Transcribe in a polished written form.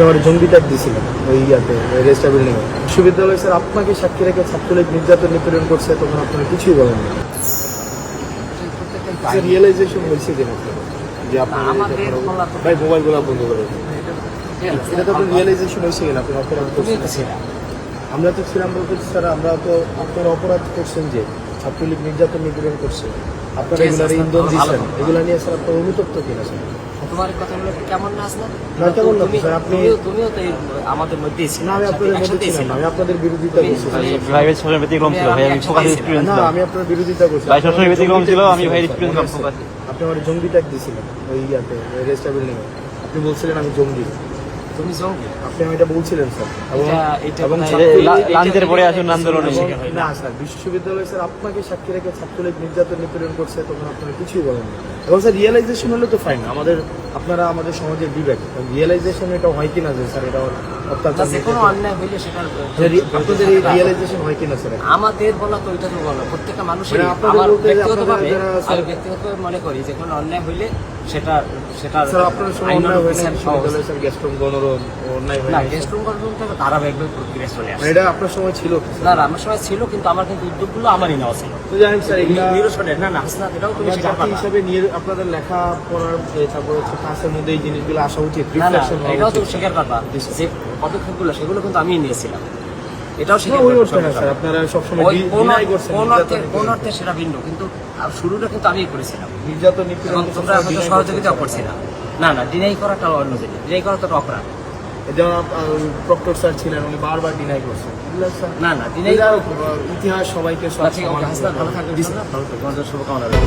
আপনি আমার জঙ্গি ট্যাগ দিয়েছিলেন ওই ইয়াতে রেজিস্টার বিল্ডিং এ। বিশ্ববিদ্যালয় স্যার আপনাকে সাক্ষী রেখে ছাত্রলীগ নির্যাতন নিপীড়ন করছে, তখন আপনারা কিছুই বলেন না। রিয়েলাইজেশন হয়েছে কিনা যে আপনার ভাই মোবাইলগুলো বন্ধ করে এটা তো আপনার রিয়েলাইজেশন হয়েছে কিনা আপনি অপরাধ করছেন? আমরা তো ছিলাম বলতে স্যার, আমরা তো আপনারা অপরাধ করছেন যে ছাত্রলীগ নির্যাতন নিপীড়ন করছে, আপনারা এগুলার ইন্ধন দিচ্ছেন, এগুলো নিয়ে স্যার আপনার অনুতপ্ত কিনা স্যার? তোমার কথাগুলো কেমন না আসলে না কেমন না স্যার, আপনি তুমিও তো আমাদের মধ্যে না, আমি আপনাদের মধ্যে ছিলাম না, আমি আপনাদের বিরোধিতা করছি। ভাইয়ের সবসময় ব্যতিক্রম ছিল, ভাই আমি ফোকাস স্টুডেন্ট না, ছিলাম। আমি আপনার বিরোধিতা করছি। ভাই সবসময় ব্যতিক্রম ছিল, আমি ভাইয়ের স্টুডেন্ট ছিলাম ফোকাস। আপনি আমার জঙ্গি ট্যাগ দিয়েছিলেন ওই ইয়াতে রেজিস্টার বিল্ডিং এ। আপনি বলছিলেন আমি জঙ্গি, তুমি জঙ্গি। আপনি এটা বলছিলেন স্যার। এবং লাঞ্চের পরে আসুন আন্দোলনে। না স্যার, বিশ্ববিদ্যালয় স্যার আপনাকে সাক্ষী রেখে ছাত্রলীগ নির্যাতন নিপীড়ন করছে, তখন আপনারা কিছুই বলেন না। এবং স্যার রিয়েলাইজেশন হলে তো ফাইন, আপনারা আমাদের সমাজের বিবেক, রিয়েলাইজেশন এটা হয় কিনা যে স্যার এটা অত্যাচার, যে কোনো অন্যায় হইলে সেটা আপনাদের এই রিয়েলাইজেশন হয় কিনা স্যার? আমাদের বলা তো ওইটা তো বলো, প্রত্যেকটা মানুষের আপনাদের বলতে আমি ব্যক্তিগতভাবে মনে করি যে কোনো অন্যায় হইলে সেটা স্যার আপনার সময় অন্যায় হয় না বিশ্ববিদ্যালয় স্যার গেস্টরুম গণরম অন্যায় হয় না, না? গেস্ট রুম গঠন থেকে ধারাবাহিকভাবে প্রক্রিয়া চলে আসে। এটা আপনার সময় ছিল কি? না না, আমার সময় ছিল, কিন্তু আমার কিন্তু উদ্যোগগুলো আমারই নেওয়া ছিল। তো জানেন স্যার এগুলা নিরসনের না না হাসনাত, এটাও তুমি স্বীকার জাতি করবা। হিসাবে নিয়ে আপনাদের লেখা পড়ার তারপর হচ্ছে ক্লাসের মধ্যে এই জিনিসগুলো আসা উচিত, না না, রিফ্লেকশন হওয়া এটাও উচিত। তুমি স্বীকার করবা যে পদক্ষেপগুলো সেগুলো কিন্তু আমি নিয়েছিলাম, এটাও না, স্বীকার ওই করবা। অর্থে না স্যার, আপনারা সবসময় কোন ডিনাই করছেন অর্থে সেটা ভিন্ন, কিন্তু শুরুটা কিন্তু আমিই করেছিলাম নির্যাতন নিপীড়ন এবং তোমরা হয়তো সহযোগিতা করছি না। না না, ডিনাই করাটা অন্য জিনিস, ডিনাই করা তো অপরাধ। যেমন প্রক্টর স্যার ছিলেন, উনি বারবার ডিনাই করছেন। না না, ডিনাই ইতিহাস সবাইকে সব ঠিক আছে, হাসনাত ভালো থাকবে, শুভকামনা রইল।